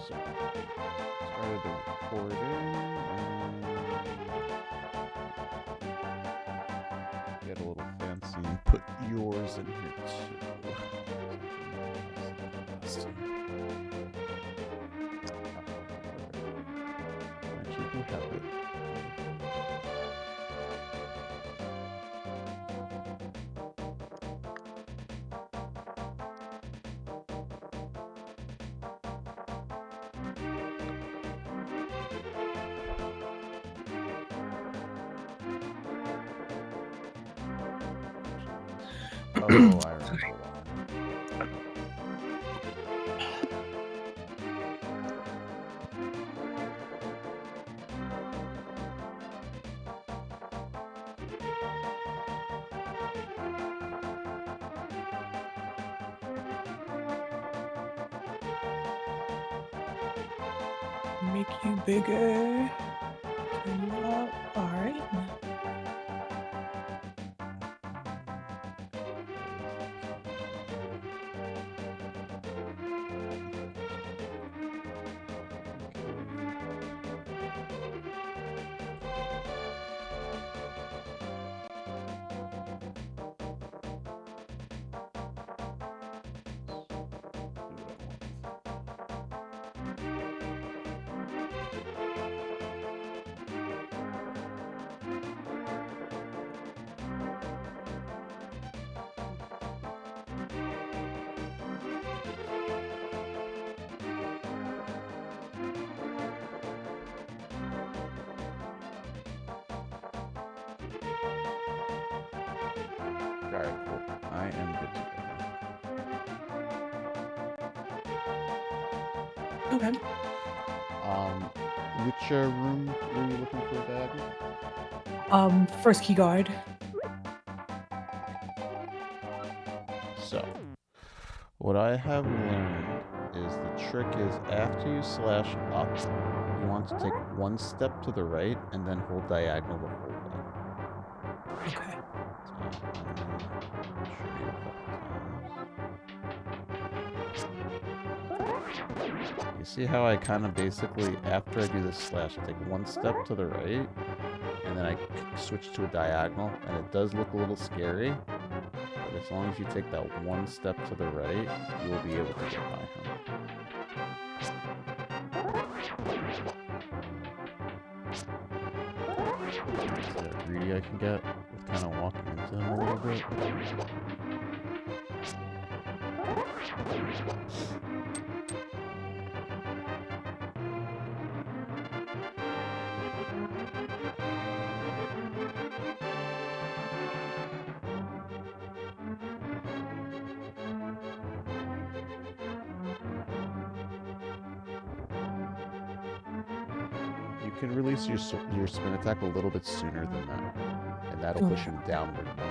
So, started the recording. Get a little fancy and put yours in here too. Actually, who have it? Oh, I remember why. Make you bigger. Turn you up. All right. Alright, cool. I am good to go now. Okay. Which room were you looking for, Dad? First key guard. So, what I have learned is the trick is after you slash up, you want to take one step to the right and then hold diagonal to hold that. Okay. You see how I kind of basically, after I do this slash, I take one step to the right, and then I switch to a diagonal, and it does look a little scary, but as long as you take that one step to the right, you will be able to get by him. See how greedy I can get with kind of walking into him a little bit. You can release your spin attack a little bit sooner than that, and that'll push him downward more.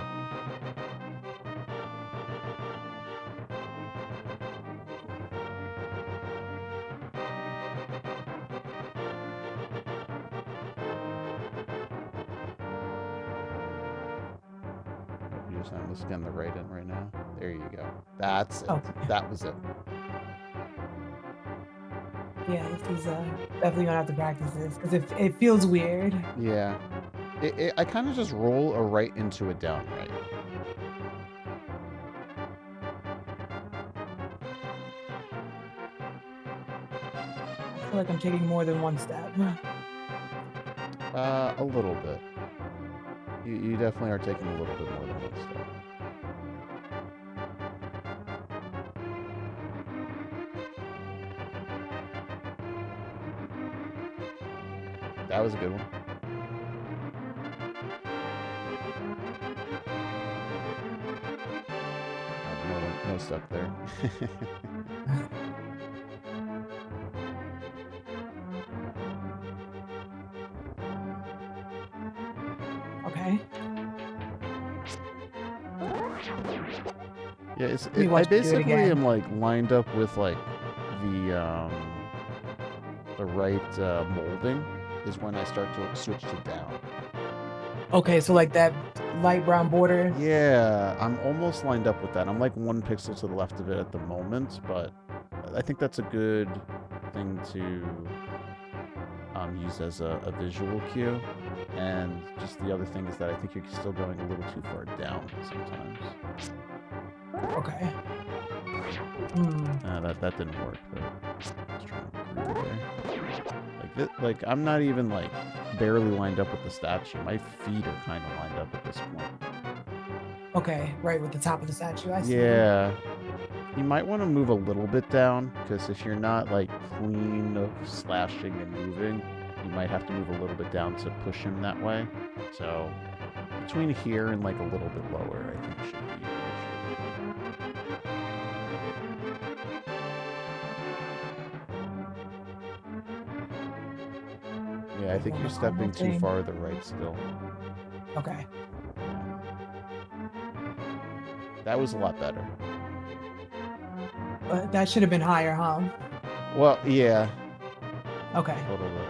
You're just not listening on the right end right now. There you go. That's it. Okay. That was it. Yeah, this is definitely gonna have to practice this because it feels weird. Yeah. I kind of just roll a right into a down right. I feel like I'm taking more than one step. A little bit. You definitely are taking a little bit more than one step. That was a good one. No step there. Okay. Yeah, I basically am like lined up with like the right molding is when I start to switch to down. Okay, so like that light brown border. Yeah, I'm almost lined up with that. I'm like 1 pixel to the left of it at the moment, but I think that's a good something to use as a visual cue. And just the other thing is that I think you're still going a little too far down sometimes. Okay. Hmm. That didn't work, but I was trying to be groovy there. Like I'm not even like barely lined up with the statue. My feet are kind of lined up at this point. Okay, right with the top of the statue. I see. Yeah. You might want to move a little bit down, because if you're not like clean of slashing and moving, you might have to move a little bit down to push him that way. So between here and like a little bit lower, I think should be. Yeah, I think you're stepping too far to the right still. Okay. That was a lot better. But that should have been higher, huh? Well, yeah. Okay. A little bit.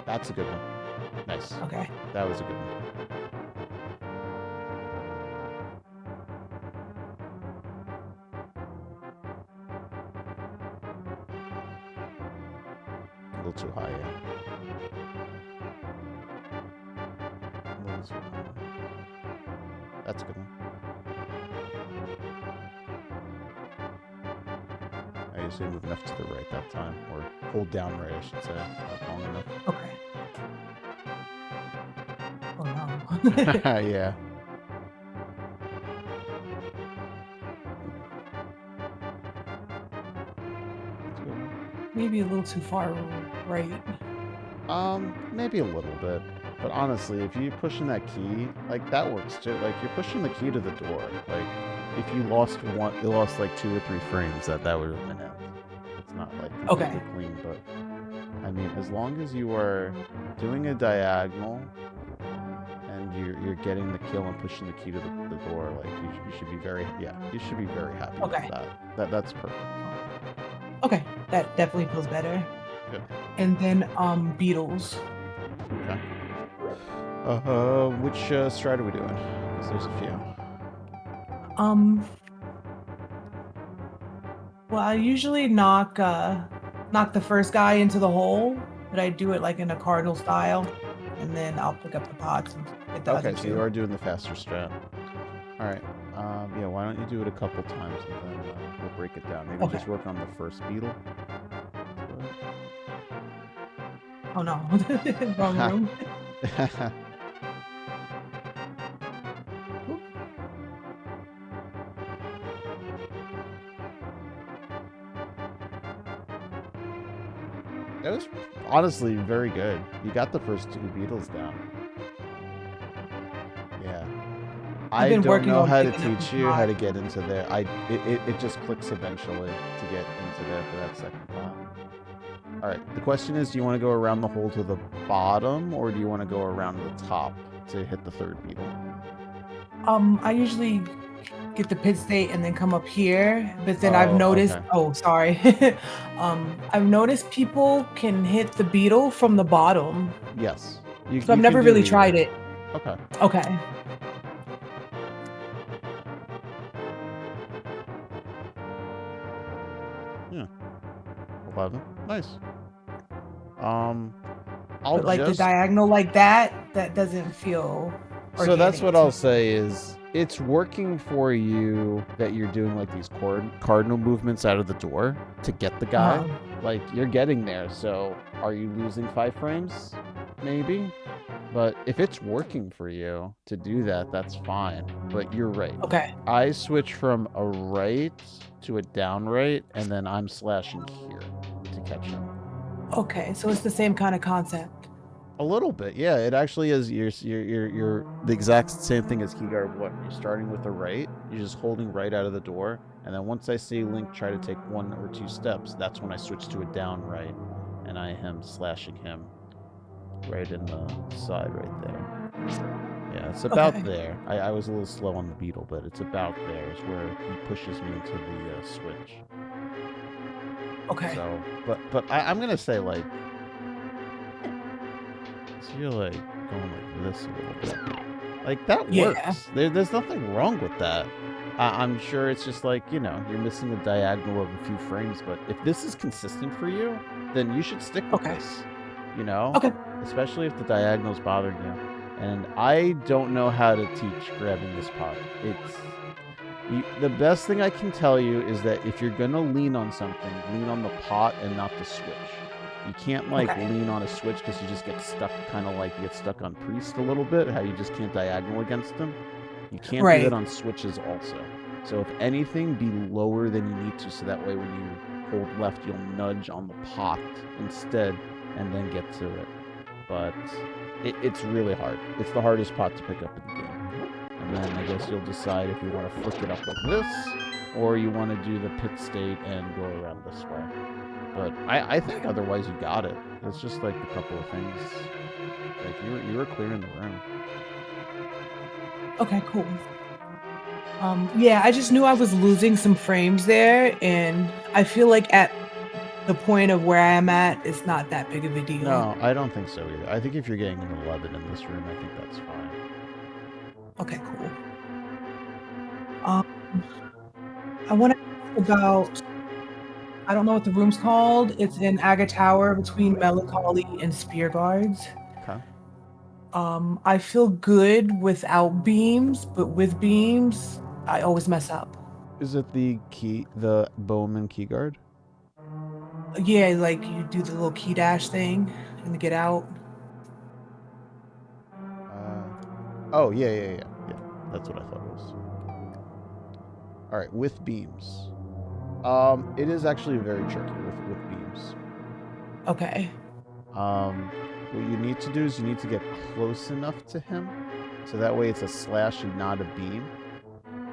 That's a good one. Nice. Okay. That was a good one. A little too high, yeah. A little too high. That's a good one. I usually move enough to the right that time, or hold down right, I should say, not long enough. Okay. Oh no. Yeah. That's good. Maybe a little too far right. Maybe a little bit. But honestly, if you're pushing that key, like that works too. Like you're pushing the key to the door. Like if you lost like 2 or 3 frames, that would have been it. It's not like completely clean, but I mean, as long as you are doing a diagonal and you're getting the kill and pushing the key to the door, like you should be very you should be very happy with that. That's perfect. Okay, that definitely feels better. Good. And then beetles. Okay. Which stride are we doing? Because there's a few. Well, I usually knock the first guy into the hole, but I do it like in a cardinal style, and then I'll pick up the pots and get the other Okay, so two. you are doing the faster strat. All right. Yeah. Why don't you do it a couple times and then we'll break it down. Maybe just work on the first beetle. Oh no, wrong room. That was honestly very good. You got the first 2 beetles down. Yeah. I don't know how to teach you how to get into there. It just clicks eventually to get into there for that second time. All right. The question is, do you want to go around the hole to the bottom, or do you want to go around the top to hit the 3rd beetle? I usually get the pit state and then come up here, but then I've noticed. Okay. Oh, sorry. I've noticed people can hit the beetle from the bottom. Yes. So I've never really tried it. Okay. Okay. Yeah. 11. Nice. But like the diagonal like that doesn't feel so that's what I'll say is it's working for you that you're doing like these cardinal movements out of the door to get the guy. Like you're getting there. So are you losing 5 frames? Maybe. But if it's working for you to do that, that's fine. But you're right. Okay. I switch from a right to a down right, and then I'm slashing here to catch him. Okay, so it's the same kind of concept. A little bit, yeah. It actually is. You're the exact same thing as keyguard 1. You're starting with the right. You're just holding right out of the door, and then once I see Link try to take 1 or 2 steps, that's when I switch to a down right, and I am slashing him right in the side right there. Yeah, it's about there. I was a little slow on the beetle, but it's about there. Is where he pushes me into the switch. Okay. So, but I'm gonna say like. So you're like going like this a little bit. Like that works. There's nothing wrong with that. I'm sure it's just like, you know, you're missing a diagonal of a few frames, but if this is consistent for you, then you should stick with Okay. this, you know? Okay. Especially if the diagonal's bothering you. And I don't know how to teach grabbing this pot. The best thing I can tell you is that if you're going to lean on something, lean on the pot and not the switch. You can't, like, Okay. lean on a switch because you just get stuck, kind of like you get stuck on Priest a little bit, how you just can't diagonal against them. You can't do that Right. on switches also. So if anything, be lower than you need to, so that way when you hold left, you'll nudge on the pot instead and then get to it. But it's really hard. It's the hardest pot to pick up in the game. And then I guess you'll decide if you want to flick it up like this, or you want to do the pit state and go around this way. But I think otherwise you got it. It's just like a couple of things. Like you were clearing the room. Okay, cool. Yeah, I just knew I was losing some frames there, and I feel like at the point of where I am at, it's not that big of a deal. No, I don't think so either. I think if you're getting an 11 in this room, I think that's fine. Okay, cool. I want to ask about, I don't know what the room's called. It's in Aga Tower between Melancholy and Spear Guards. Okay. I feel good without beams, but with beams, I always mess up. Is it the Bowman key guard? Yeah, like you do the little key dash thing and get out. Oh, yeah. That's what I thought it was. All right, with beams. It is actually very tricky with beams. Okay. What you need to do is you need to get close enough to him, so that way it's a slash and not a beam.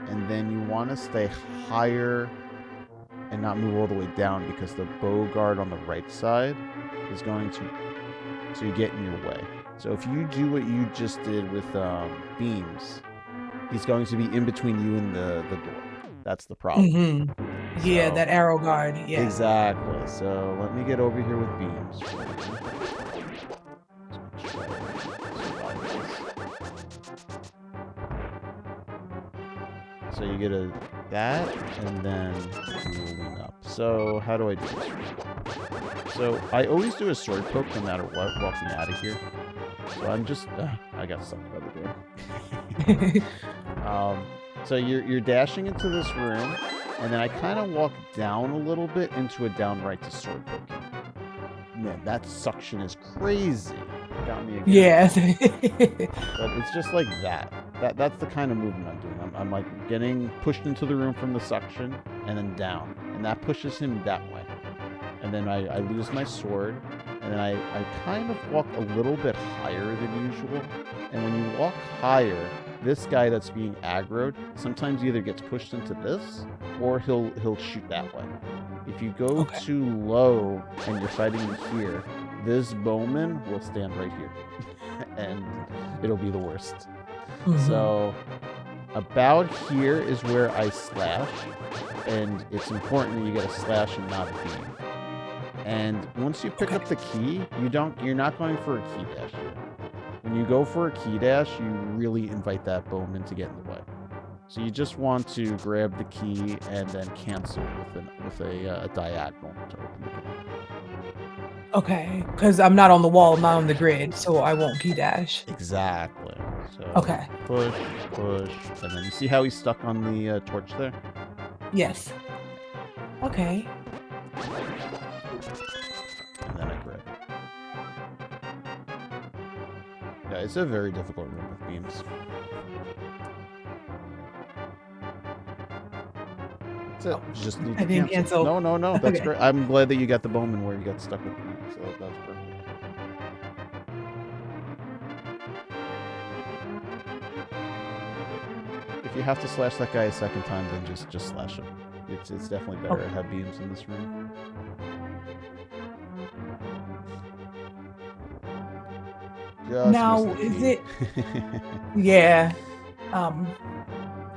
And then you want to stay higher and not move all the way down, because the bow guard on the right side is going to get in your way. So if you do what you just did with beams, he's going to be in between you and the door. That's the problem. Mm-hmm. Yeah, that arrow guard. Yeah. Exactly. So let me get over here with beams. So you get that, and then you will lean up. So how do I do this? So I always do a sword poke no matter what, walking out of here. So I'm just, I got sucked by the door. So you're dashing into this room, and then I kind of walk down a little bit into a down right to sword poking. Man, that suction is crazy. Got me again. Yeah. But it's just like that. That's the kind of movement I'm doing. I'm like getting pushed into the room from the suction and then down. And that pushes him that way. And then I lose my sword. And then I kind of walk a little bit higher than usual. And when you walk higher, this guy that's being aggroed sometimes either gets pushed into this, or he'll shoot that way. If you go too low and you're fighting in here, this bowman will stand right here. And it'll be the worst. Mm-hmm. So about here is where I slash, and it's important that you get a slash and not a beam. And once you pick up the key, you're not going for a key dash here. When you go for a key dash, you really invite that bowman to get in the way. So you just want to grab the key and then cancel with a diagonal to open the door. Okay, because I'm not on the wall, I'm not on the grid, so I won't key dash. Exactly. So push, and then you see how he's stuck on the torch there? Yes. Okay. And then I grab it. Yeah, it's a very difficult room with beams. That's it. You just need to cancel. No. That's great. I'm glad that you got the bowman where you got stuck with me. So that's perfect. If you have to slash that guy a second time, then just slash him. It's definitely better to have beams in this room. Now, is it... Yeah.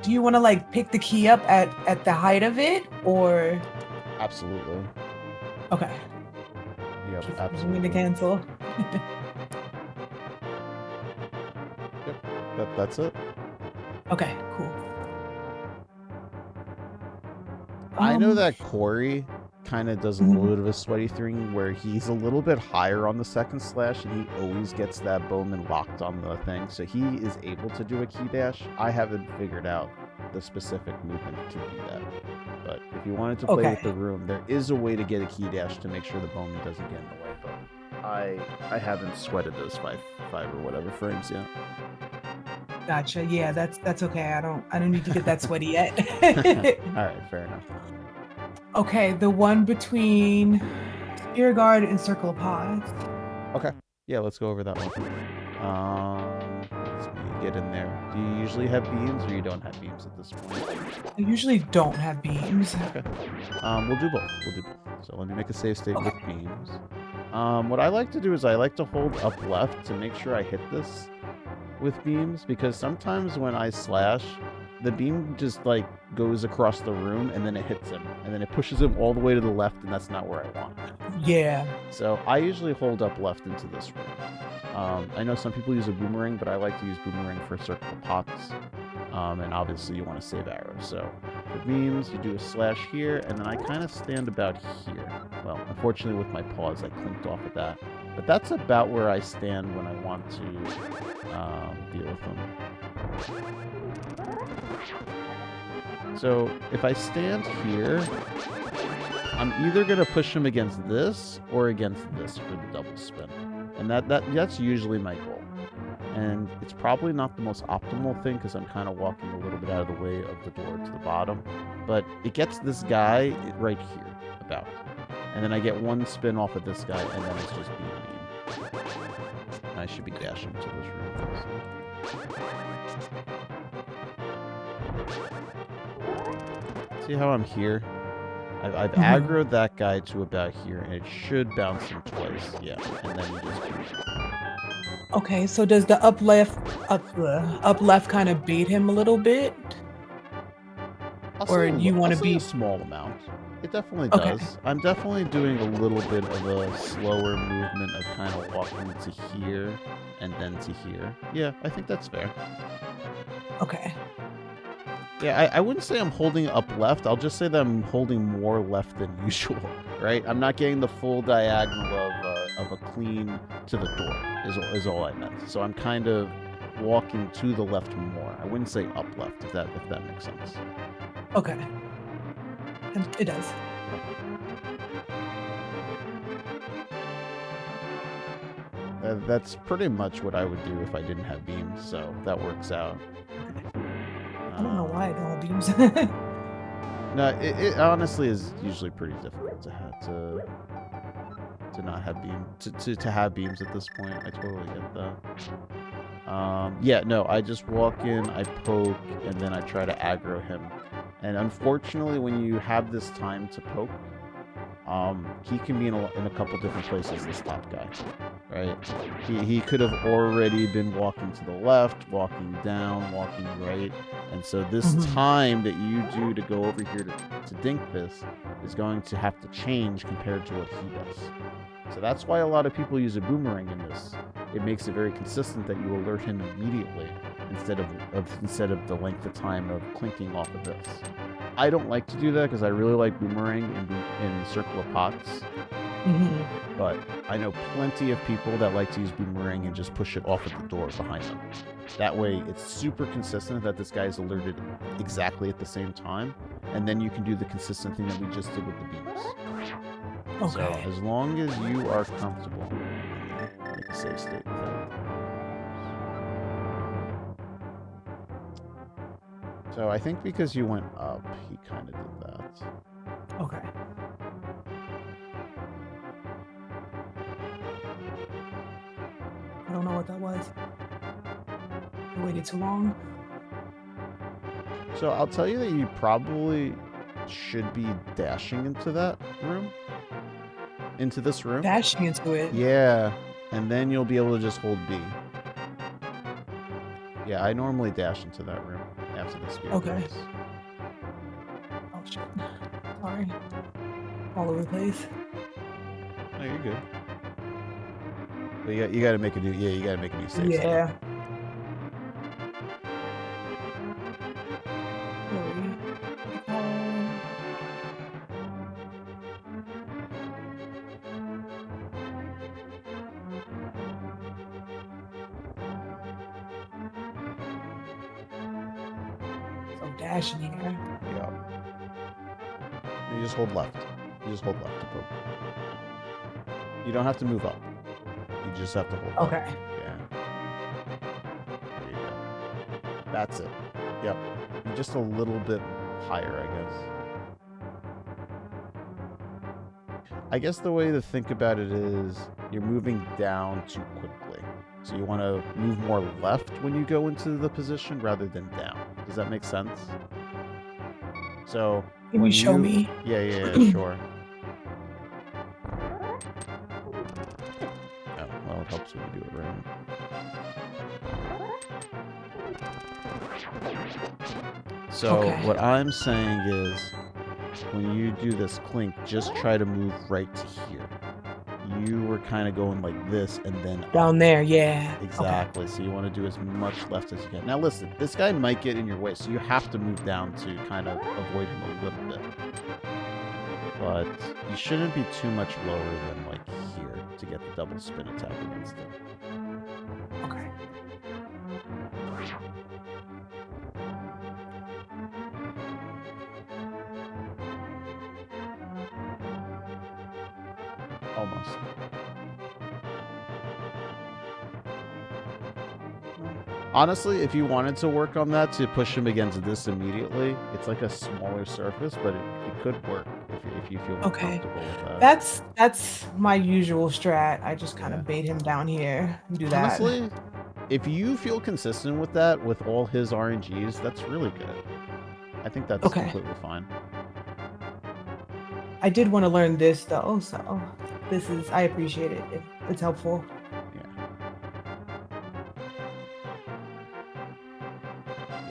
Do you want to, like, pick the key up at the height of it, or... Absolutely. Okay. Yep, absolutely. I'm going to cancel. Yep, that's it. Okay, cool. I know that Corey kind of does a little bit of a sweaty thing where he's a little bit higher on the second slash and he always gets that bowman locked on the thing, so he is able to do a key dash. I haven't figured out the specific movement to do that, but if you wanted to play with the room, there is a way to get a key dash to make sure the bowman doesn't get in the way, but I haven't sweated those five or whatever frames yet. Gotcha. Yeah, that's okay. I don't need to get that sweaty yet. All right, fair enough. Okay, the one between Spear Guard and Circle of Pods. Okay. Yeah, let's go over that one. Let's get in there. Do you usually have beams or you don't have beams at this point? I usually don't have beams. Okay. We'll do both. So let me make a save state with beams. What I like to do is I like to hold up left to make sure I hit this with beams, because sometimes when I slash, the beam just like goes across the room and then it hits him and then it pushes him all the way to the left, and that's not where I want it. Yeah. So I usually hold up left into this room. I know some people use a boomerang, but I like to use boomerang for circle pots. And obviously you want to save arrows. So for beams, you do a slash here, and then I kind of stand about here. Well, unfortunately with my paws, I clinked off of that. But that's about where I stand when I want to deal with them. So if I stand here, I'm either going to push him against this or against this for the double spin. And that's usually my goal. And it's probably not the most optimal thing because I'm kind of walking a little bit out of the way of the door to the bottom. But it gets this guy right here, about. And then I get one spin off of this guy, and then it's just beam. I should be dashing to this room. See how I'm here? I've aggroed that guy to about here, and it should bounce him twice. Yeah, and then you just keep. Okay, so does the up left kind of bait him a little bit? Or you want to be a small amount? It definitely does. Okay. I'm definitely doing a little bit of a slower movement of kind of walking to here and then to here. Yeah, I think that's fair. Okay. Yeah, I wouldn't say I'm holding up left. I'll just say that I'm holding more left than usual, right? I'm not getting the full diagonal of a clean to the door is all I meant. So I'm kind of walking to the left more. I wouldn't say up left, if that makes sense. Okay. It does. That's pretty much what I would do if I didn't have beams, so that works out. I don't know why I don't have beams. No, it honestly is usually pretty difficult to not have beams, to have beams at this point. I totally get that. Yeah, no, I just walk in, I poke, and then I try to aggro him. And unfortunately, when you have this time to poke, he can be in a couple different places, this top guy, right? He could have already been walking to the left, walking down, walking right. And so this time that you do to go over here to dink this is going to have to change compared to what he does. So that's why a lot of people use a boomerang in this. It makes it very consistent that you alert him immediately instead of the length of time of clinking off of this. I don't like to do that because I really like boomerang in circle of pots. But I know plenty of people that like to use boomerang and just push it off at the door behind them. That way it's super consistent that this guy is alerted exactly at the same time, and then you can do the consistent thing that we just did with the beams. Okay. So as long as you are comfortable, make a safe state with that. So I think because you went up, he kind of did that. Okay. I don't know what that was. I waited too long. So I'll tell you that you probably should be dashing into that room. Into this room. Dashing into it? Yeah. And then you'll be able to just hold B. Yeah, I normally dash into that room after the spear. Okay. Oh shit. Sorry. All over the place. No, you're good. But you gotta make a new save. Yeah. So dashing here. Yeah. You just hold left. You just hold left to poke. You don't have to move up. You just have to hold left. Okay. Yeah. There you go. That's it. Yep. Just a little bit higher, I guess. I guess the way to think about it is you're moving down too quickly. So you want to move more left when you go into the position rather than down. Does that make sense? So Can you show me? Yeah, sure. Oh, well, it helps when you do it right. So what I'm saying is, when you do this clink, just try to move right to here. You were kind of going like this and then down up. there, yeah. Exactly. So you want to do as much left as you can. Now listen, this guy might get in your way, so you have to move down to kind of avoid him a little bit. But you shouldn't be too much lower than like here to get the double spin attack against him. Okay. Almost. Honestly, if you wanted to work on that to push him against this immediately, it's like a smaller surface, but it could work if you feel more comfortable with that. That's my usual strat. I just kind of bait him down here and do that. Honestly, if you feel consistent with that with all his RNGs, that's really good. I think that's completely fine. I did want to learn this though, so I appreciate it. It's helpful.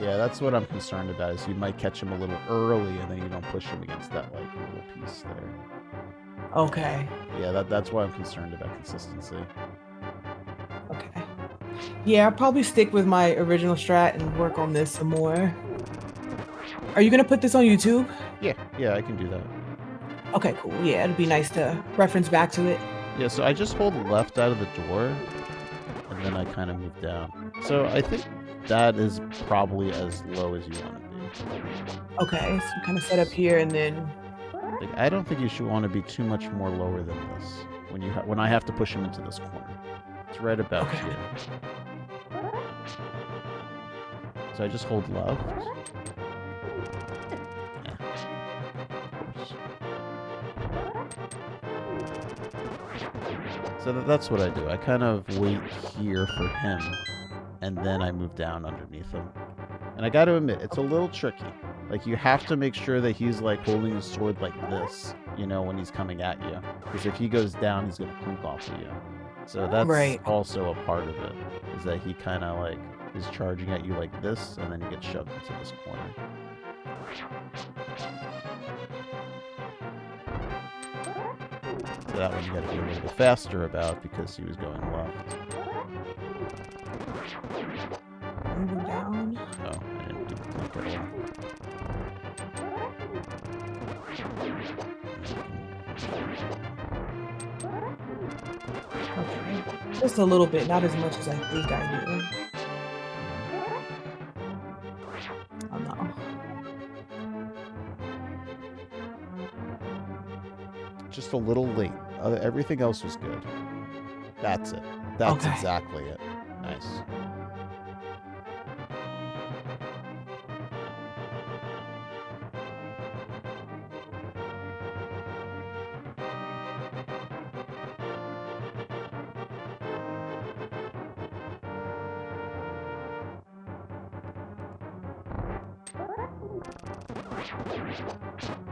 Yeah, that's what I'm concerned about, is you might catch him a little early and then you don't push him against that like little piece there. Okay. Yeah, that's why I'm concerned about consistency. Okay. Yeah, I'll probably stick with my original strat and work on this some more. Are you gonna put this on YouTube? Yeah, I can do that. Okay, cool. Yeah, it'd be nice to reference back to it. Yeah, so I just hold left out of the door, and then I kind of move down. So I think that is probably as low as you want to be. Okay, so you kind of set up here and then... Like, I don't think you should want to be too much more lower than this when I have to push him into this corner. It's right about here. So I just hold left. Yeah. So that's what I do. I kind of wait here for him, and then I move down underneath him. And I gotta admit, it's a little tricky. Like, you have to make sure that he's, like, holding his sword like this, you know, when he's coming at you. Because if he goes down, he's gonna clink off of you. So that's also a part of it, is that he kind of, like, is charging at you like this, and then he gets shoved into this corner. So that one you gotta be a little bit faster about, because he was going left. Moving down. Oh, I didn't do the clink at all. Okay. Just a little bit, not as much as I think I do. Oh no. Just a little late. Everything else was good. That's it. That's exactly it. Nice.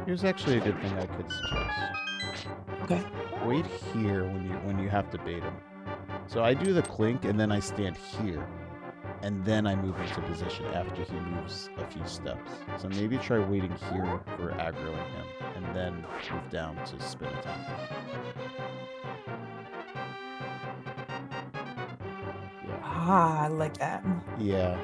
Here's actually a good thing I could suggest. Okay. Wait here when you have to bait him. So I do the clink and then I stand here, and then I move into position after he moves a few steps. So maybe try waiting here for aggroing him, and then move down to spin attack. Yeah. Ah, I like that. Yeah.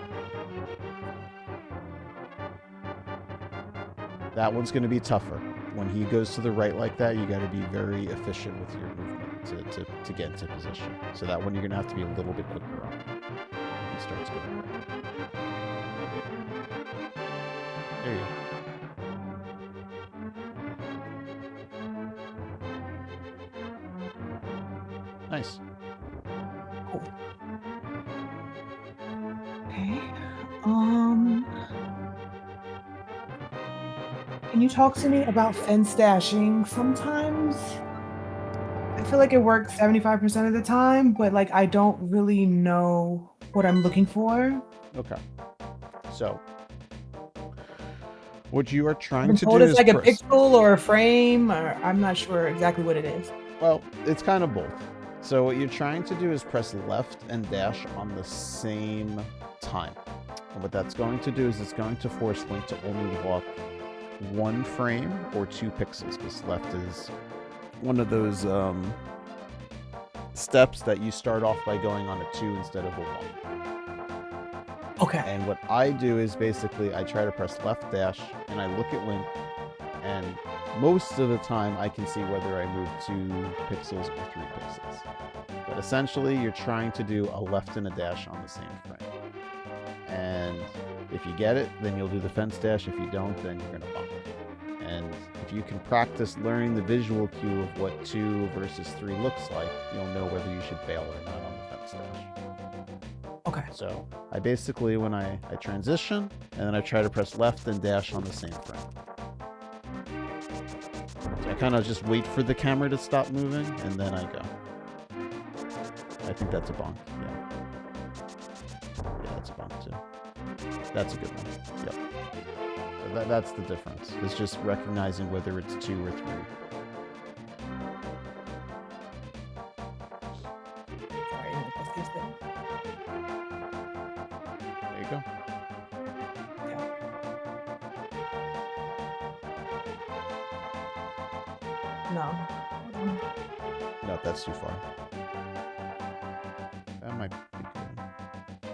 That one's going to be tougher. When he goes to the right like that, you got to be very efficient with your movement to get into position. So that one you're going to have to be a little bit quicker on. He starts going right. hear you. Nice. Cool. Okay. Um, can you talk to me about fence dashing? Sometimes I feel like it works 75% of the time, but like I don't really know what I'm looking for. Okay. So, what you are I've trying been to told do it's is like a press. pixel or a frame, or I'm not sure exactly what it is. Well, it's kind of both. So what you're trying to do is press left and dash on the same time. And what that's going to do is it's going to force Link to only walk 1 frame or 2 pixels, because left is one of those steps that you start off by going on a 2 instead of a 1. Okay. And what I do is basically I try to press left dash and I look at Link, and most of the time I can see whether I move 2 pixels or 3 pixels. But essentially you're trying to do a left and a dash on the same frame. And if you get it, then you'll do the fence dash. If you don't, then you're going to bump. And if you can practice learning the visual cue of what 2 versus 3 looks like, you'll know whether you should bail or not on the fence dash. Okay. So I basically, when I transition, and then I try to press left and dash on the same frame. So I kind of just wait for the camera to stop moving, and then I go. I think that's a bonk, yeah. Yeah, that's a bonk too. That's a good one, yep. So that's the difference. It's just recognizing whether it's 2 or 3. Sorry, I pressed this thing. There you go. No. No, that's too far. That might be good.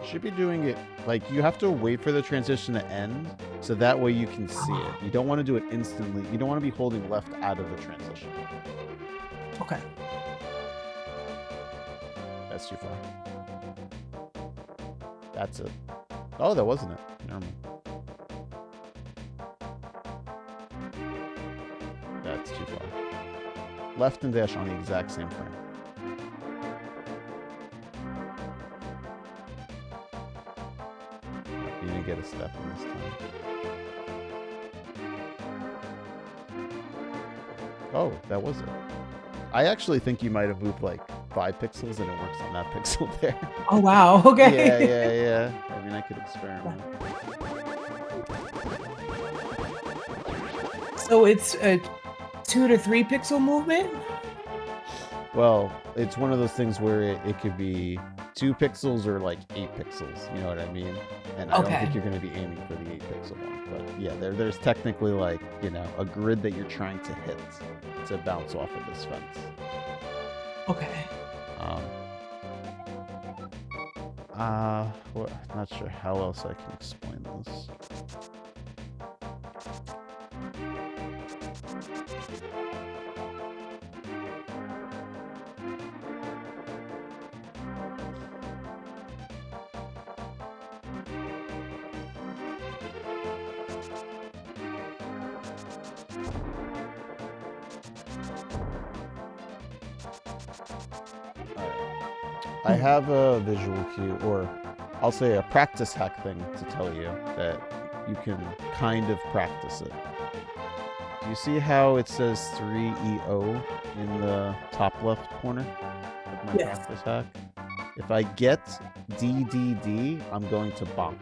You should be doing it, like, you have to wait for the transition to end, so that way you can see it. You don't want to do it instantly. You don't want to be holding left out of the transition. Okay. That's too far. That's it. Oh, that wasn't it. Never mind. That's too far. Left and dash on the exact same frame. You didn't get a step in this time. Oh, that was it. I actually think you might have moved like 5 pixels and it works on that pixel there. Oh wow. Okay. Yeah. I mean, I could experiment. So it's a 2 to 3 pixel movement? Well, it's one of those things where it could be 2 pixels or like 8 pixels. You know what I mean? And I don't think you're going to be aiming for the 8 pixel one. But yeah, there's technically like, you know, a grid that you're trying to hit to bounce off of this fence. Okay. Well, not sure how else I can explain this. I have a visual cue, or I'll say a practice hack thing to tell you that you can kind of practice it. Do you see how it says 3EO in the top left corner of my practice hack? If I get DDD, I'm going to bonk.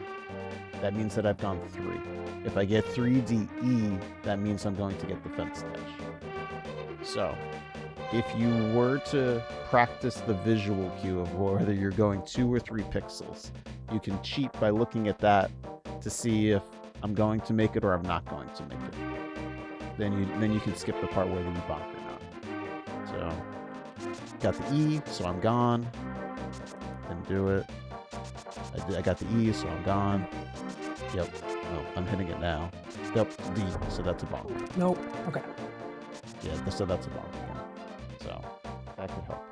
That means that I've gone 3. If I get 3DE, that means I'm going to get the fence dash. So, if you were to practice the visual cue of whether you're going 2 or 3 pixels, you can cheat by looking at that to see if I'm going to make it or I'm not going to make it. Then you can skip the part whether you bonk or not. So, got the E, so I'm gone. Didn't do it. I got the E, so I'm gone. Yep. Oh, I'm hitting it now. Yep, D, so that's a bonk. Nope. Okay. Yeah, so that's a bonk. Yeah. So, that could help.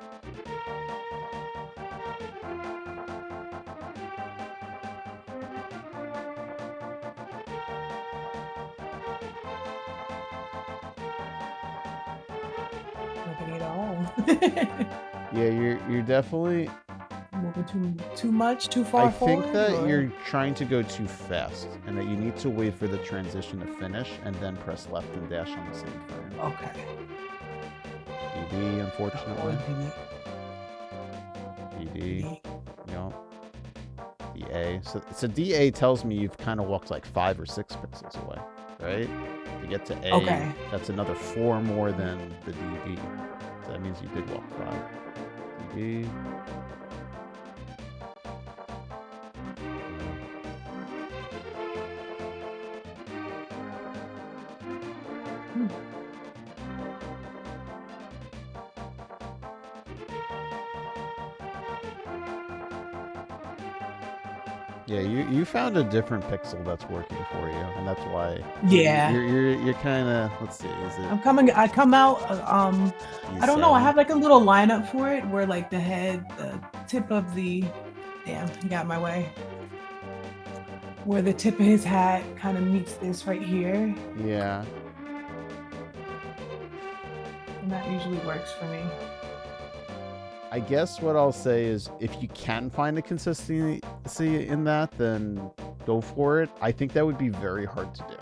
getting it all. Yeah, you're definitely. Moving too much, too I far think forward, that or you're trying to go too fast, and that you need to wait for the transition to finish, and then press left and dash on the same frame. okay. ED, unfortunately. ED. DD. Yup. DA. So DA tells me you've kind of walked like 5 or 6 pixels away, right? To get to A, Okay. that's another 4 more than the DD. So that means you did walk 5. DD. Hmm. Yeah, you found a different pixel that's working for you, and that's why. Yeah. You're kind of. Let's see. Is it? I come out. I don't know. I E7? have like a little lineup for it where like the tip of the. Damn, he got my way. Where the tip of his hat kind of meets this right here, Yeah. and that usually works for me. I guess what I'll say is if you can find a consistency in that, then go for it. I think that would be very hard to do.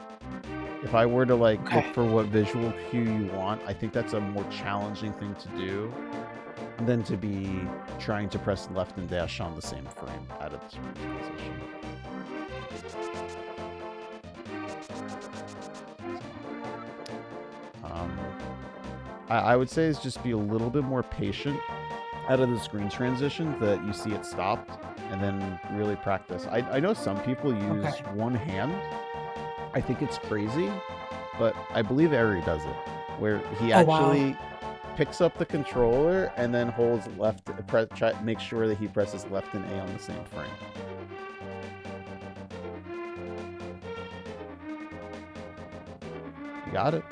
If I were to like look for what visual cue you want, I think that's a more challenging thing to do than to be trying to press left and dash on the same frame out of the screen position. I would say is just be a little bit more patient out of the screen transition that you see it stopped, and then really practice. I know some people use one hand. I think it's crazy, but I believe Eri does it, where he actually picks up the controller and then holds left, make sure that he presses left and A on the same frame. You got it.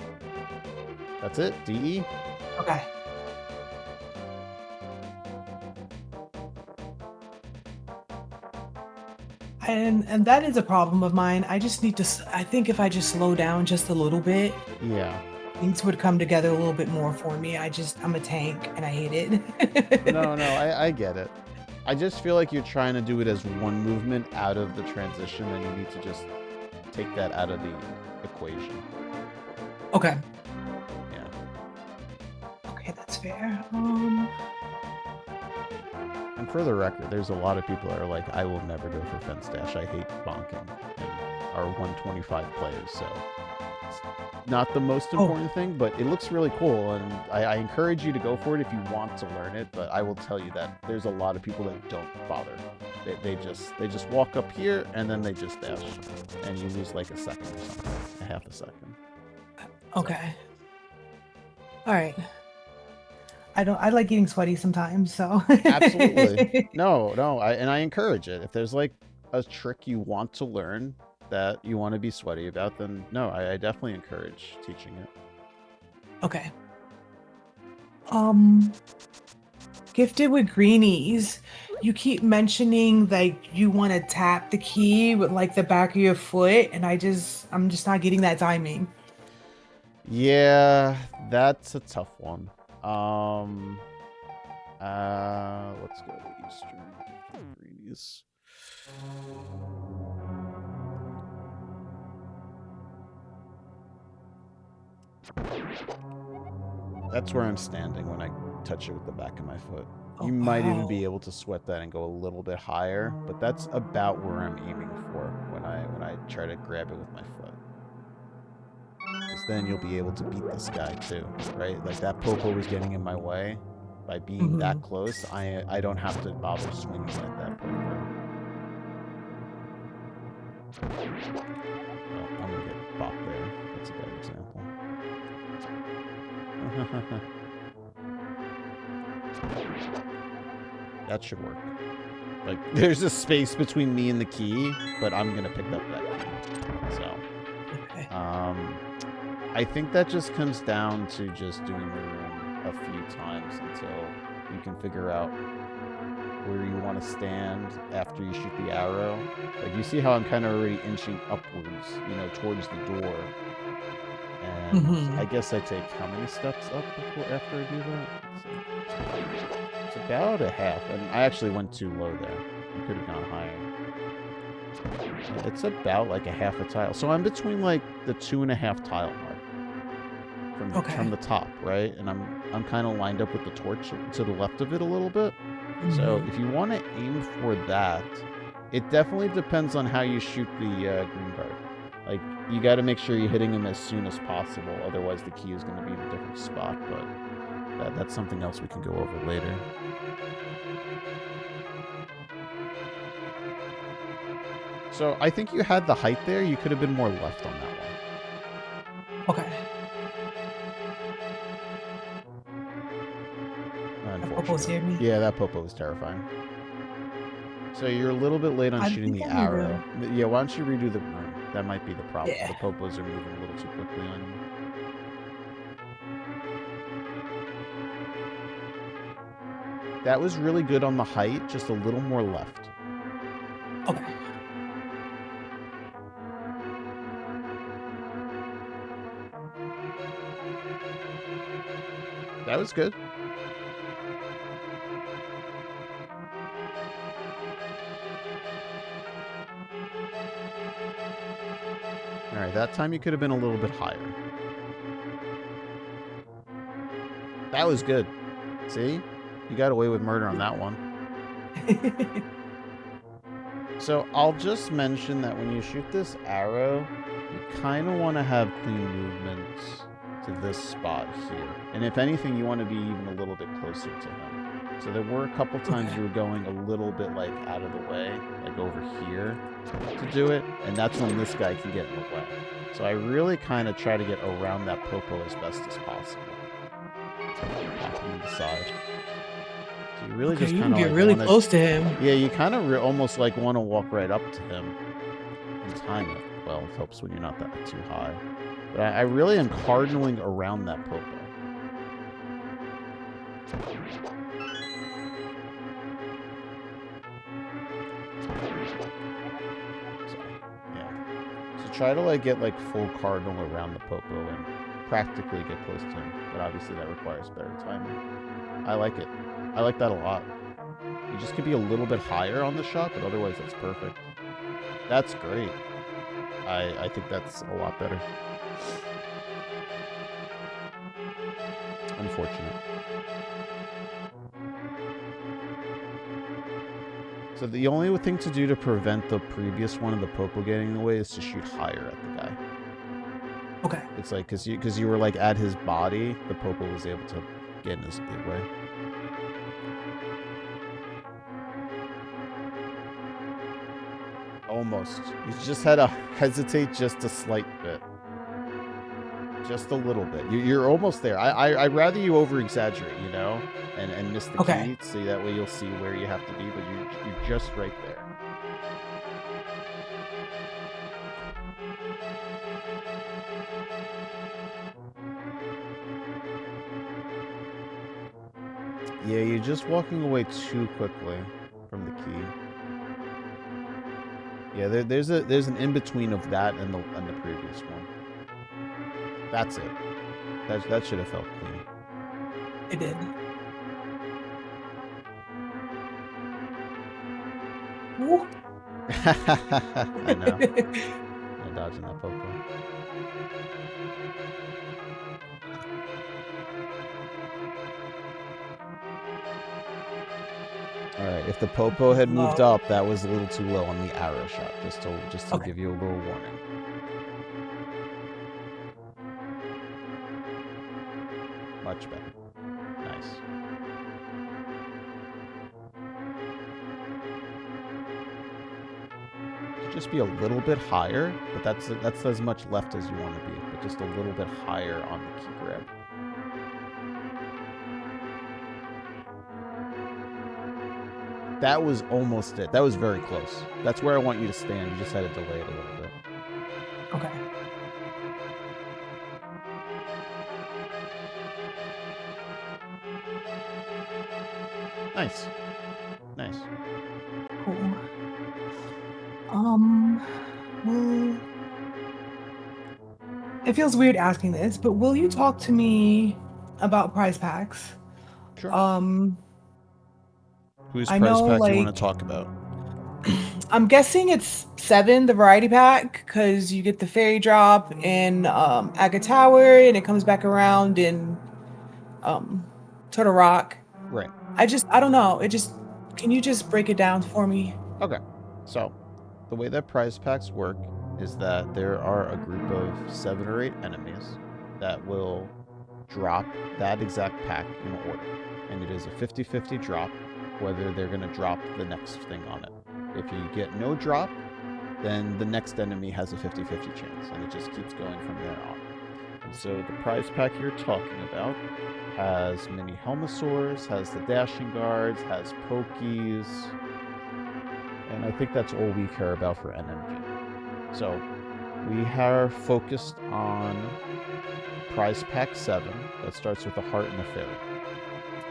That's it. DE. Okay. And that is a problem of mine. I just need to. I think if I just slow down just a little bit, yeah, things would come together a little bit more for me. I'm a tank and I hate it. No, I get it. I just feel like you're trying to do it as one movement out of the transition, and you need to just take that out of the equation. Okay. Yeah. Okay, that's fair. And for the record, there's a lot of people that are like, I will never go for fence dash. I hate bonking, and are 125 players, so it's not the most important thing, but it looks really cool, and I encourage you to go for it if you want to learn it. But I will tell you that there's a lot of people that don't bother. They just walk up here and then they just dash, and you lose like a second or something, a half a second. Okay. All right. I like getting sweaty sometimes, so. Absolutely. No, I encourage it. If there's like a trick you want to learn that you want to be sweaty about, then no, I definitely encourage teaching it. Okay. Gifted with greenies. You keep mentioning like you want to tap the key with like the back of your foot, and I'm just not getting that timing. Yeah, that's a tough one. Let's go to Eastern Greenies. That's where I'm standing when I touch it with the back of my foot. You might even be able to sweat that and go a little bit higher, but that's about where I'm aiming for when I try to grab it with my foot. Because then you'll be able to beat this guy too, right? Like that Popo was getting in my way. By being that close, I don't have to bother swinging at that Popo. Oh, I'm gonna get bopped there. That's a bad example. That should work. Like, there's a space between me and the key, but I'm gonna pick up that key. So, I think that just comes down to just doing the room a few times until you can figure out where you want to stand after you shoot the arrow. Like, you see how I'm kind of already inching upwards, you know, towards the door. And And I Mhm. guess I take how many steps up before after I do that? Let's see. It's about a half, and I actually went too low there. You could have gone higher. Yeah, it's about like a half a tile. So I'm between like the 2.5 tile mark from Okay. the top, right? And I'm kind of lined up with the torch to the left of it a little bit. So Mhm. if you want to aim for that, it definitely depends on how you shoot the green guard. Like you got to make sure you're hitting him as soon as possible, otherwise the key is going to be in a different spot. But that's something else we can go over later. So I think you had the height there. You could have been more left on that one. Okay. The popo Unfortunate. scared me. Yeah, that popo was terrifying. So you're a little bit late on I shooting think the I need to. arrow. Yeah, why don't you redo the room? That might be the problem. Yeah. The popos are moving a little too quickly on you. That was really good on the height, just a little more left. Okay. That was good. All right, that time you could have been a little bit higher. That was good. See? You got away with murder on that one. So I'll just mention that when you shoot this arrow, you kind of want to have clean movements to this spot here. And if anything, you want to be even a little bit closer to him. So there were a couple times Okay. you were going a little bit like out of the way, like over here to do it. And that's when this guy can get in the way. So I really kind of try to get around that popo as best as possible. Pop him to the side. So you really Okay, just you kind can of get like really want to... close to him. Yeah, you kind of almost like want to walk right up to him and time it. Well, it helps when you're not that too high. But I really am cardinaling around that popo. So, yeah. So try to like get like full cardinal around the popo and practically get close to him. But obviously that requires better timing. I like it. I like that a lot. You just could be a little bit higher on the shot, but otherwise that's perfect. That's great. I think that's a lot better. Unfortunate. So the only thing to do to prevent the previous one of the popo getting in the way is to shoot higher at the guy. Okay. It's like because you were like at his body, the popo was able to get in his way. Almost. You just had to hesitate just a slight bit. Just a little bit. You're almost there. I'd rather you over-exaggerate, you know, and miss the Okay. key, so that way you'll see where you have to be, but you're just right there. Yeah, you're just walking away too quickly from the key. Yeah, there's an in-between of that and the previous one. That's it. That should have felt clean. It did. Ooh. I know. I'm dodging that popo. All right, if the popo had moved Low. up, that was a little too low on the arrow shot. Just to Okay. give you a little warning. Much better. Nice. Just be a little bit higher, but that's as much left as you want to be, but just a little bit higher on the key grab. That was almost it. That was very close. That's where I want you to stand. You just had to delay it a little bit. Okay. Nice. Nice. Cool. Well, it feels weird asking this, but will you talk to me about prize packs? Sure. Um, Whose I prize know, pack do you like, want to talk about? I'm guessing it's 7, the variety pack, because you get the fairy drop in Aga Tower, and it comes back around in um, Turtle Rock. Right. I don't know. Can you just break it down for me? Okay. So, the way that prize packs work is that there are a group of 7 or 8 enemies that will drop that exact pack in order. And it is a 50-50 drop whether they're going to drop the next thing on it. If you get no drop, then the next enemy has a 50-50 chance, and it just keeps going from there on. And so the prize pack you're talking about has mini Helmosaurs, has the dashing guards, has Pokies, and I think that's all we care about for NMG. So we are focused on prize pack 7 that starts with a heart and a fairy.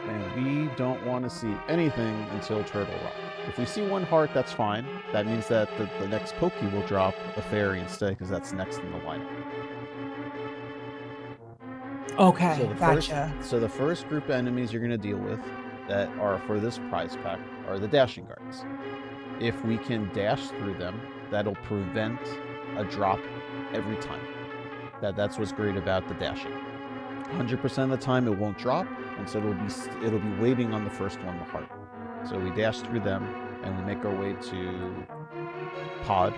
And we don't want to see anything until Turtle Rock. If we see 1 heart, that's fine. That means that the next Poke will drop a fairy instead, because that's next in the lineup. Okay, gotcha. So the first group of enemies you're going to deal with that are for this prize pack are the dashing guards. If we can dash through them, that'll prevent a drop every time. That's what's great about the dashing. 100% of the time it won't drop, and so it'll be waiting on the first one, the heart. So we dash through them, and we make our way to Pod.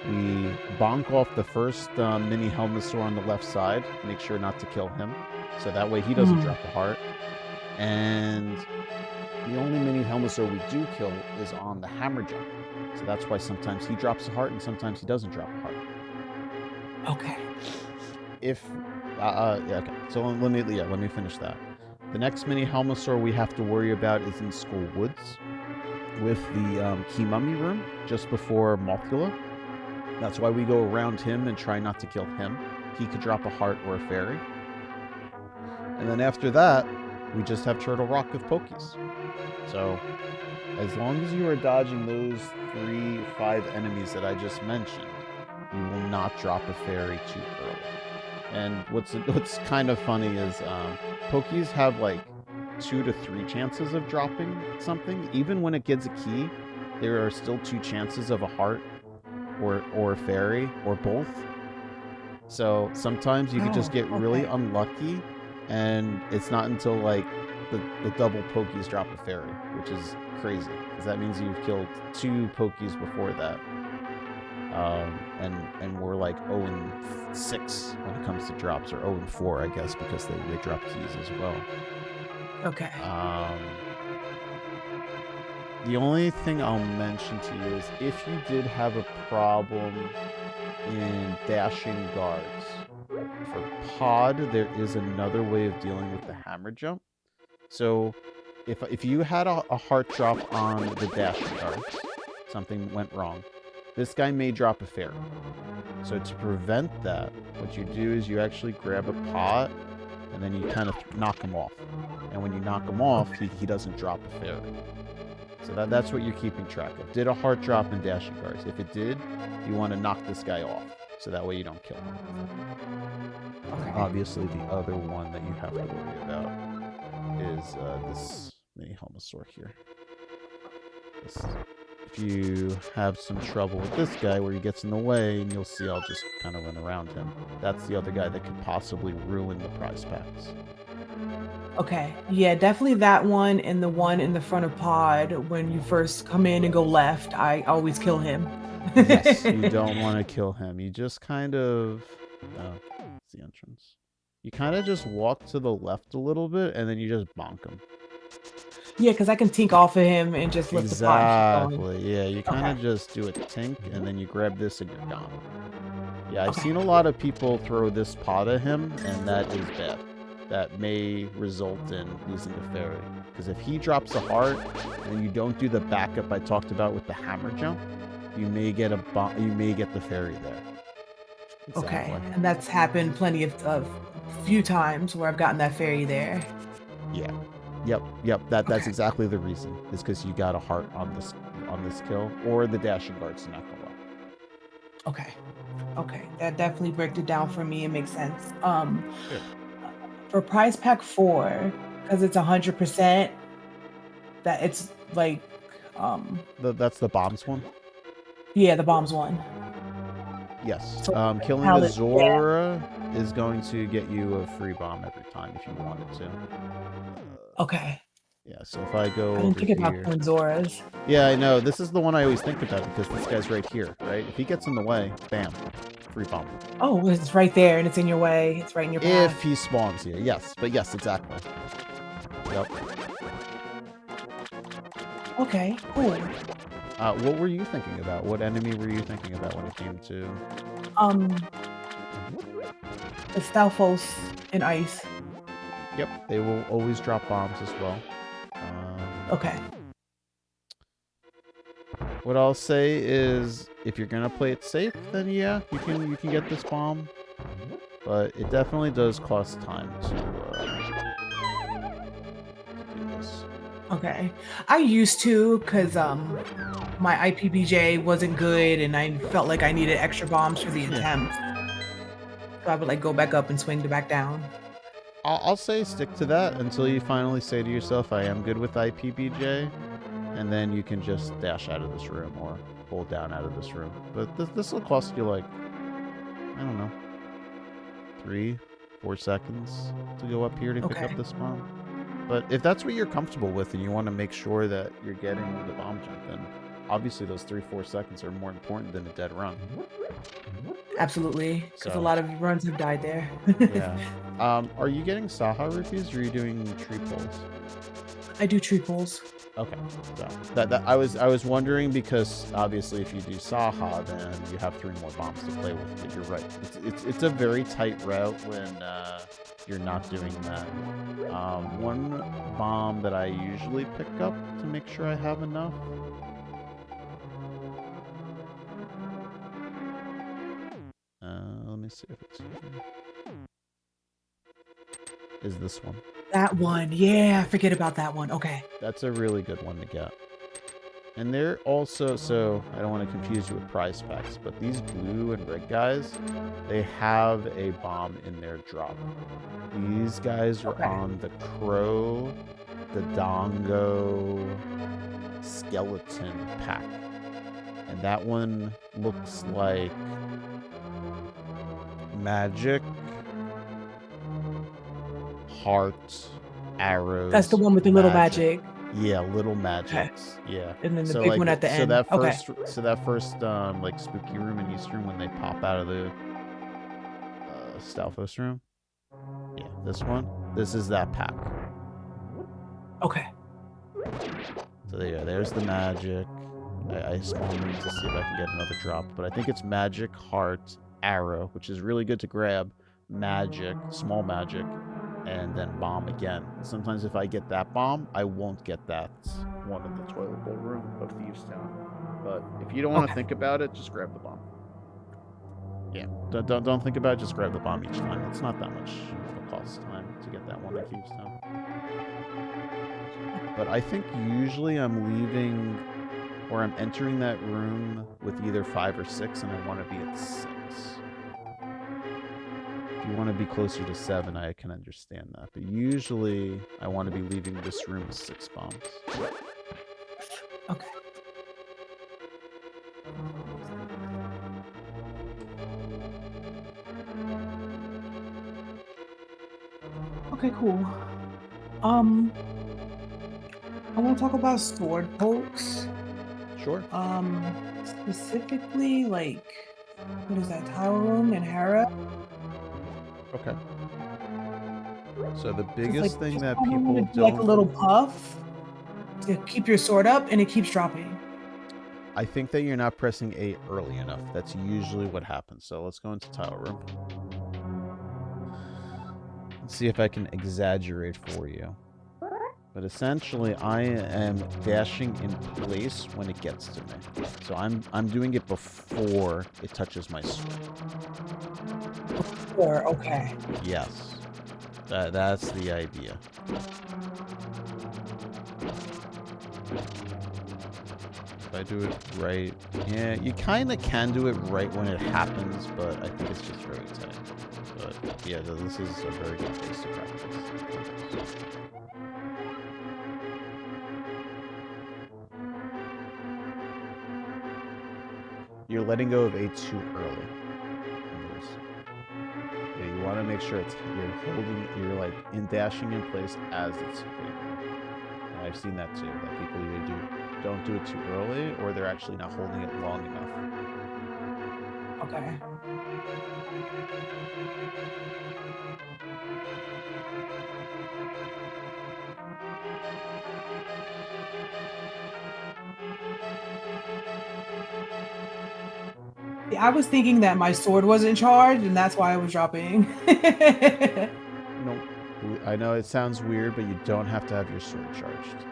We bonk off the first mini Helmosaur on the left side, make sure not to kill him, so that way he doesn't drop a heart. And the only mini Helmosaur we do kill is on the hammer jump. So that's why sometimes he drops a heart and sometimes he doesn't drop a heart. Okay. Okay. So let me finish that. The next mini Helmosaur we have to worry about is in School Woods with the Key Mummy room just before Mothula. That's why we go around him and try not to kill him. He could drop a heart or a fairy. And then after that, we just have Turtle Rock of Pokies. So as long as you are dodging those 5 enemies that I just mentioned, you will not drop a fairy too early. And what's kind of funny is Pokies have like 2 to 3 chances of dropping something. Even when it gets a key, there are still 2 chances of a heart or a fairy or both. So sometimes you could just get really unlucky, and it's not until like the double Pokies drop a fairy, which is crazy because that means you've killed 2 Pokies before that. And we're like 0-6 when it comes to drops, or 0-4, I guess, because they drop keys as well. Okay. The only thing I'll mention to you is if you did have a problem in dashing guards, for Pod, there is another way of dealing with the hammer jump. So if you had a heart drop on the dashing guards, something went wrong, this guy may drop a fairy. So to prevent that, what you do is you actually grab a pot and then you kind of knock him off. And when you knock him off, he doesn't drop a fairy. So that's what you're keeping track of. Did a heart drop in dashing guards? If it did, you want to knock this guy off, so that way you don't kill him. Okay. Obviously, the other one that you have to worry about is this mini Helmosaur here. If you have some trouble with this guy where he gets in the way, and you'll see I'll just kind of run around him. That's the other guy that could possibly ruin the prize packs. Okay. Yeah, definitely that one, and the one in the front of Pod when you first come in and go left. I always kill him. Yes, you don't want to kill him. You just kind of... it's the entrance. You kind of just walk to the left a little bit, and then you just bonk him. Yeah, because I can tink off of him and just lift the pot and keep going. Exactly. Yeah, you kind of just do a tink, and then you grab this, and you're gone. Yeah, I've seen a lot of people throw this pot at him, and that is bad. That may result in losing the fairy. Because if he drops a heart, and you don't do the backup I talked about with the hammer jump, you may get the fairy there. Exactly. Okay, and that's happened plenty of few times where I've gotten that fairy there. Yeah. Yep. That's exactly the reason. Is because you got a heart on this kill, or the dashing guard's not going well. Okay. Okay, that definitely breaks it down for me. It makes sense. Good. For prize pack 4, because it's 100%, that it's like, That's the bombs one? yeah, the bombs one. Yes. So Killing a palette, yeah. Zora is going to get you a free bomb every time if you wanted to. Okay. Yeah, so if I go I didn't over think about here. killing Zoras. Yeah, I know. This is the one I always think about because this guy's right here, right? If he gets in the way, bam, free bomb. Oh, it's right there and it's in your way. It's right in your path. If he spawns here, yes. But yes, exactly. Yep. Okay, cool. What were you thinking about? What enemy were you thinking about when it came to... Um, it's Stalfos in ice. Yep, they will always drop bombs as well. Okay. What I'll say is, if you're gonna play it safe, then yeah, you can get this bomb, but it definitely does cost time to do this. Okay. I used to because my IPBJ wasn't good and I felt like I needed extra bombs for the Yeah. attempt. So I would like go back up and swing to back down. I'll say stick to that until you finally say to yourself, I am good with IPBJ, and then you can just dash out of this room or pull down out of this room. But this will cost you like, I don't know, 3-4 seconds to go up here to pick up this bomb. But if that's what you're comfortable with and you want to make sure that you're getting the bomb jump, then obviously those 3-4 seconds are more important than a dead run. Absolutely, because So, a lot of runs have died there. yeah. Are you getting Saha rupees or are you doing tree pulls? I do tree pulls. Okay, so that I was wondering because obviously if you do Saha, then you have 3 more bombs to play with. But you're right, it's a very tight route when you're not doing that. One bomb that I usually pick up to make sure I have enough. Let me see if it's here. Is this one? That one, yeah, forget about that one. Okay. That's a really good one to get. And they're also, so I don't want to confuse you with prize packs, but these blue and red guys, they have a bomb in their drop. These guys are on the Crow, the Dongo, Skeleton pack. And that one looks like Magic, Heart, Arrows. That's the one with the little magic. Yeah, little magics. Okay. Yeah. And then the big one at the end. So that first like spooky room in East Room when they pop out of the Stalfos room. Yeah, this one. This is that pack. Okay. So there's the magic. I spawned them to see if I can get another drop, but I think it's magic, heart, arrow, which is really good to grab. Magic, small magic, and then bomb again. Sometimes if I get that bomb, I won't get that one in the toilet bowl room of Thieves Town. But if you don't want to think about it, just grab the bomb. Yeah, don't think about it, just grab the bomb each time. It's not that much of a cost time to get that one in Thieves Town. But I think usually I'm leaving, or I'm entering that room with either 5 or 6, and I want to be at 6. If you want to be closer to 7, I can understand that. But usually, I want to be leaving this room with 6 bombs. Okay. Okay, cool. I want to talk about sword pokes. Sure. Specifically, like, what is that? Tower Room and Hera. Okay. So the biggest thing that people don't... like a little puff to keep your sword up, and it keeps dropping. I think that you're not pressing A early enough. That's usually what happens. So let's go into Tower Room. Let's see if I can exaggerate for you. But essentially, I am dashing in place when it gets to me. So I'm doing it before it touches my sword. Before, okay. Yes. That's the idea. If I I do it right, yeah, you kind of can do it right when it happens, but I think it's just really tight. But yeah, this is a very good place to practice. You're letting go of A too early. Yeah, you want to make sure you're like dashing in place as it's hitting. And I've seen that too, that people either don't do it too early, or they're actually not holding it long enough. Okay. Yeah, I was thinking that my sword wasn't charged, and that's why I was dropping. No, I know it sounds weird, but you don't have to have your sword charged.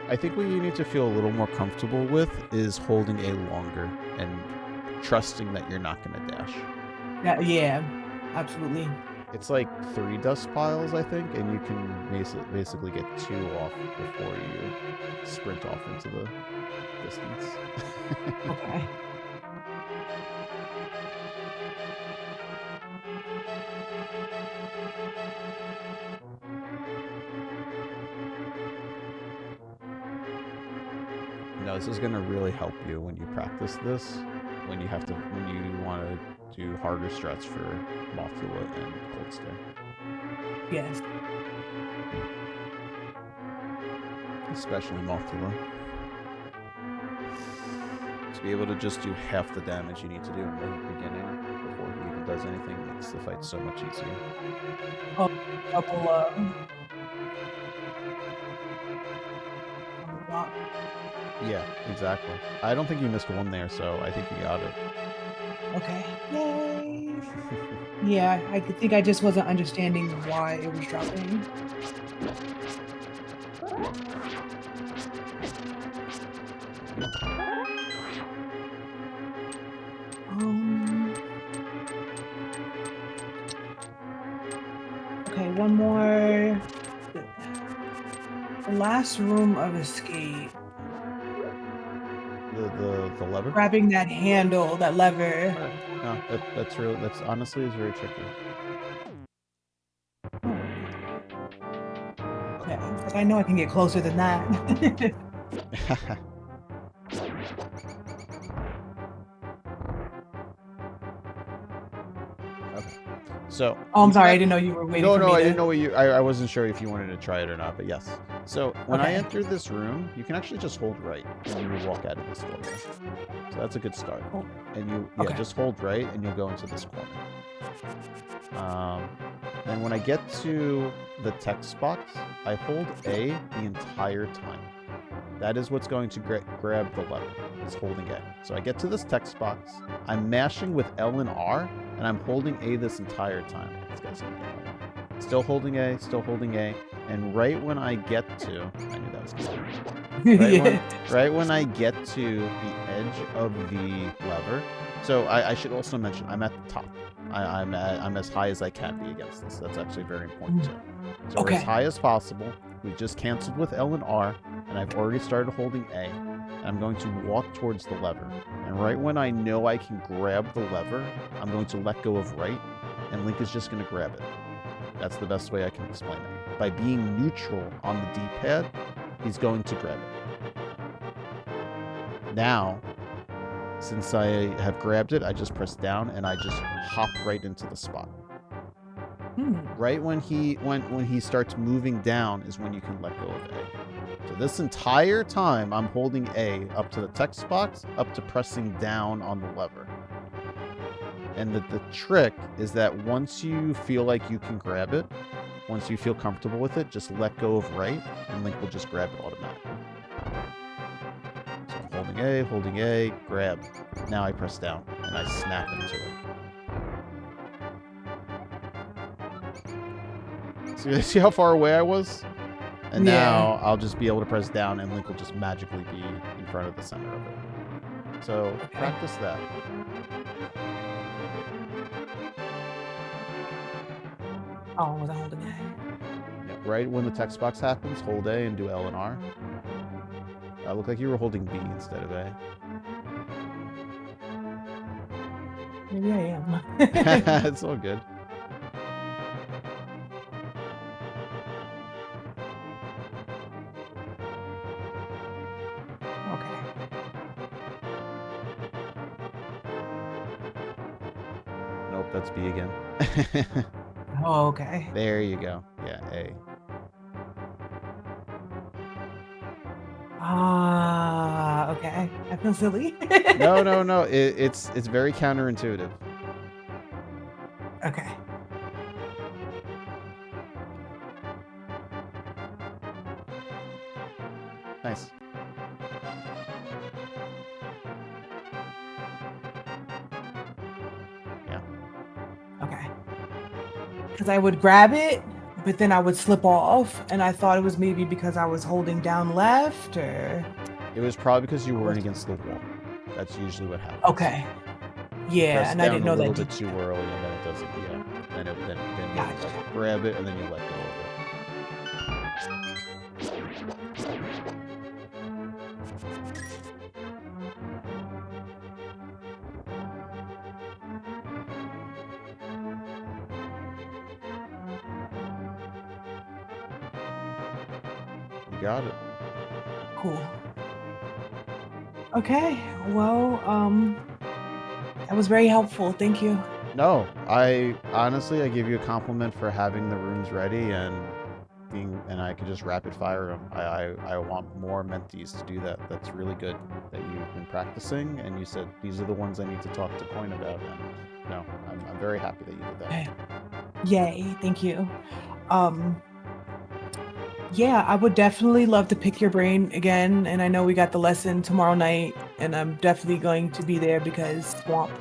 I think what you need to feel a little more comfortable with is holding A longer and trusting that you're not going to dash. Yeah, absolutely. It's like 3 dust piles, I think, and you can basically get 2 off before you sprint off into the distance. Okay. No, this is going to really help you when you practice this, when you want to do harder struts for Mothula and Cold Stare. Yes. Especially Mothula. To be able to just do half the damage you need to do in the beginning before he even does anything makes the fight so much easier. Oh, couple block. Yeah, exactly. I don't think you missed one there, so I think you got it. Okay. Yay. Yeah, I think I just wasn't understanding why it was dropping. Okay, one more. The last room of escape. The lever? Grabbing that handle, that lever. No, that's honestly is very tricky. Okay, like I know I can get closer than that. Okay. So. Oh, I'm sorry. I didn't know you were waiting for me. No, I didn't know what you. I wasn't sure if you wanted to try it or not, but yes. So when I entered this room, you can actually just hold right and you will walk out of this doorway. So that's a good start. Oh. And just hold right and you'll go into this corner. And when I get to the text box, I hold A the entire time. That is what's going to grab the lever, is holding A. So I get to this text box, I'm mashing with L and R, and I'm holding A this entire time. This guy's gonna get it. Still holding A, and right when I get to, I knew that was coming. Right when I get to the edge of the lever, so I should also mention I'm at the top. I'm as high as I can be against this. That's actually very important too. So we're as high as possible. We just canceled with L and R, and I've already started holding A. And I'm going to walk towards the lever. And right when I know I can grab the lever, I'm going to let go of right, and Link is just going to grab it. That's the best way I can explain it. By being neutral on the D-pad, he's going to grab it. Now, since I have grabbed it, I just press down and I just hop right into the spot. Right when he starts moving down is when you can let go of A. So this entire time I'm holding A up to the text box, up to pressing down on the lever. And the trick is that once you feel like you can grab it, once you feel comfortable with it, just let go of right, and Link will just grab it automatically. So I'm holding A, grab. Now I press down, and I snap into it. See how far away I was? And now I'll just be able to press down, and Link will just magically be in front of the center of it. So practice that. Oh, was I holding A? Yep. right when the text box happens, hold A and do L and R. Looked like you were holding B instead of A. Maybe I am. It's all good. Okay. Nope, that's B again. Oh, okay. There you go. Yeah, A. Ah, okay. I feel silly. No. It's very counterintuitive. Okay. Nice. Yeah. Okay. Because I would grab it, but then I would slip off, and I thought it was maybe because I was holding down left, or It was probably because you weren't what? against the wall. That's usually what happens. Okay. You Yeah, press and I down didn't a know little that bit too detail. early, and then it doesn't. Yeah. Then you Gotcha. like grab it, and then you let go of it. You got it. Cool. Okay. Well, that was very helpful. Thank you. No, I honestly give you a compliment for having the rooms ready and I could just rapid fire them. I want more mentees to do that. That's really good that you've been practicing, and you said these are the ones I need to talk to Coin about. And no, I'm very happy that you did that. Okay. Yay. Thank you. Um, yeah, I would definitely love to pick your brain again. And I know we got the lesson tomorrow night, and I'm definitely going to be there because Swamp.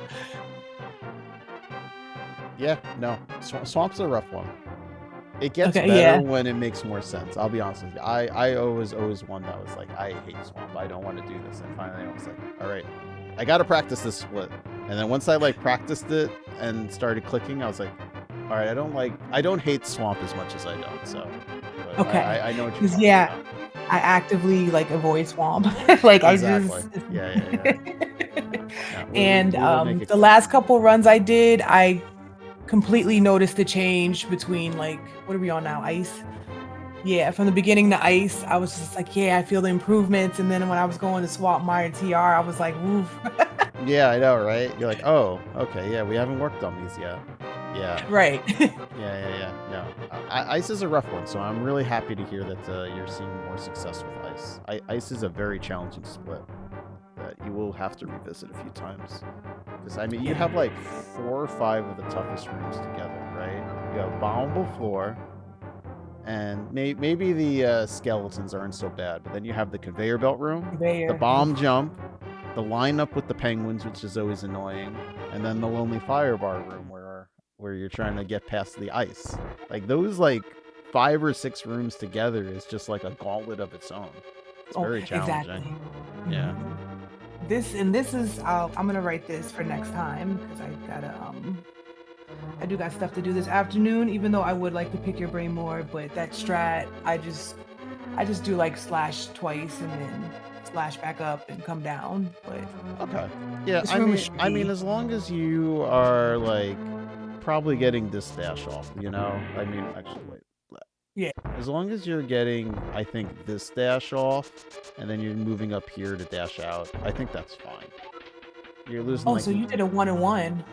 Yeah, no, Swamp's a rough one. It gets Okay, better yeah. when it makes more sense. I'll be honest with you. I always one that was like, I hate Swamp. I don't want to do this. And finally I was like, all right, I got to practice this split. And then once I like practiced it and started clicking, I was like, all right, I don't hate Swamp as much as I don't. So, but Okay. I know what you're Because talking yeah, about. I actively like avoid Swamp. Like I Exactly. just Yeah. Yeah, and we will make the last exceptions. couple runs I did, I completely noticed the change between like what are we on now? Ice? Yeah, from the beginning to ice, I was just like, yeah, I feel the improvements. And then when I was going to swap Meyer TR, I was like, woof. Yeah, I know, right? You're like, oh, okay, yeah, we haven't worked on these yet. Yeah. Right. Yeah. No, ice is a rough one, so I'm really happy to hear that you're seeing more success with ice. Ice is a very challenging split that you will have to revisit a few times. Because I mean, you Yeah. have like 4 or 5 of the toughest rooms together, right? You have bombable floor, and maybe the skeletons aren't so bad, but then you have the conveyor belt room, the Conveyor. bomb Oof. jump, the lineup with the penguins, which is always annoying, and then the lonely firebar room where you're trying to get past the ice. Like those 5 or 6 rooms together is just like a gauntlet of its own. It's Oh, very challenging. exactly. Yeah. Mhm. This is I'm gonna write this for next time because I do got stuff to do this afternoon, even though I would like to pick your brain more, but that strat, I just do like slash twice and then slash back up and come down. But Okay. Yeah, this I room is mean tricky. as long as you are probably getting this dash off, you know? I mean, actually wait. Yeah. As long as you're getting, I think, this dash off, and then you're moving up here to dash out, I think that's fine. You're losing Oh, so you did a 1-and-1.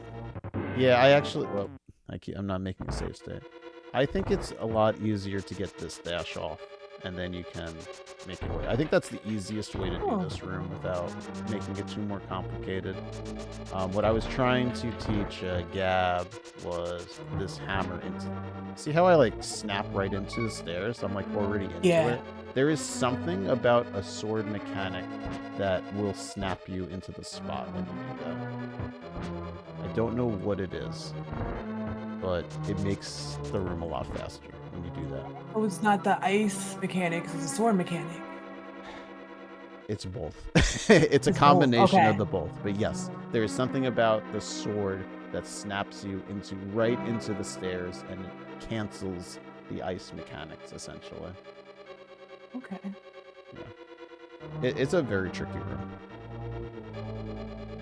Yeah, I actually, well, I'm not making a save state. I think it's a lot easier to get this dash off, and then you can make it work. I think that's the easiest way to do Oh. this room without making it too more complicated. What I was trying to teach Gab was this hammer into. See how I snap right into the stairs? I'm already into Yeah. it. There is something about a sword mechanic that will snap you into the spot when you do that. I don't know what it is, but it makes the room a lot faster when you do that. Oh, it's not the ice mechanics, it's a sword mechanic. It's both. It's a It's both. combination Okay. of the both. But yes, there is something about the sword that snaps you right into the stairs, and it cancels the ice mechanics, essentially. Okay. It's a very tricky room.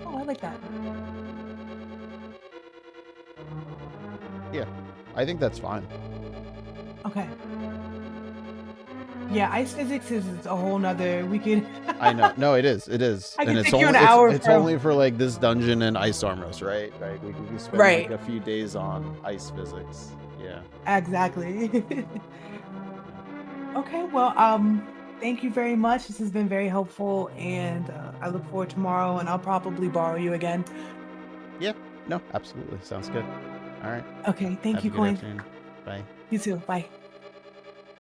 Oh, I like that. Yeah, I think that's fine. Okay. Yeah, ice physics is a whole nother. We could. I know. No, it is. It is, I and could it's take you an only hour it's from. only for like this dungeon and ice armors, right? Right. We could spend like Right. a few days on ice physics. Yeah. Exactly. Okay. Well, thank you very much. This has been very helpful, and I look forward to tomorrow. And I'll probably borrow you again. Yeah. No, absolutely. Sounds good. All right. Okay. Thank Have a you, good Coin. afternoon. Bye. You too. Bye.